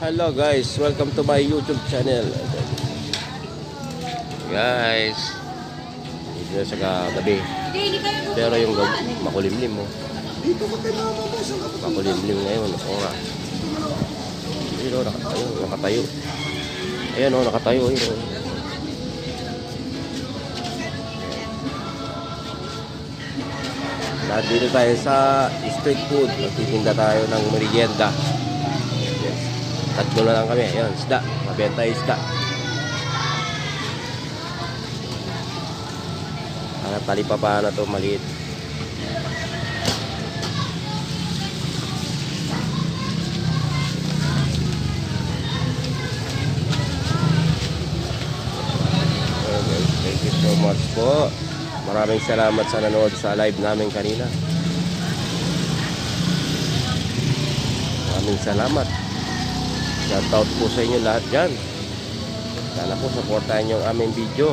Hello guys, welcome to my YouTube channel. Guys, dito na sa gabi. Pero yung makulimlim mo. Makulimlim ngayon. Oo nga. Ayun o, nakatayo. Ayan o, nakatayo. Ayun o. Lahat dito tayo sa street food. Magtitinda tayo ng merienda. Tatlo na lang kami. Ayan, isda. Mabenta yung isda. Talipapa na to, maliit. Okay, thank you so much po. Maraming salamat sa nanood sa live namin kanina. Maraming salamat. Shoutout po sa inyo lahat dyan. Sana po supportahan nyo ang aming video.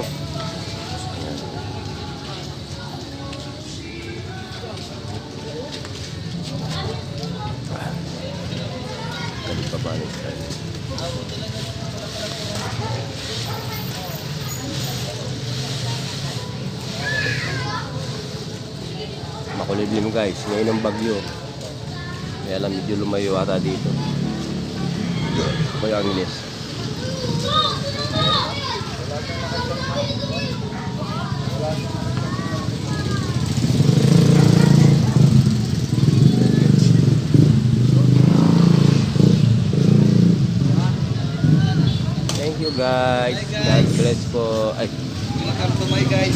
Balik tayo. Makulimlim guys, ngayon ang bagyo. Kaya lang medyo lumayo ata dito. Kaya ang inis. Thank you guys. God bless po. Ay. Welcome to my guys.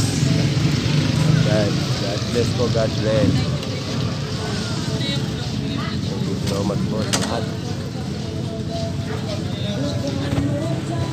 God bless po. God bless. Thank you so much po sa lahat.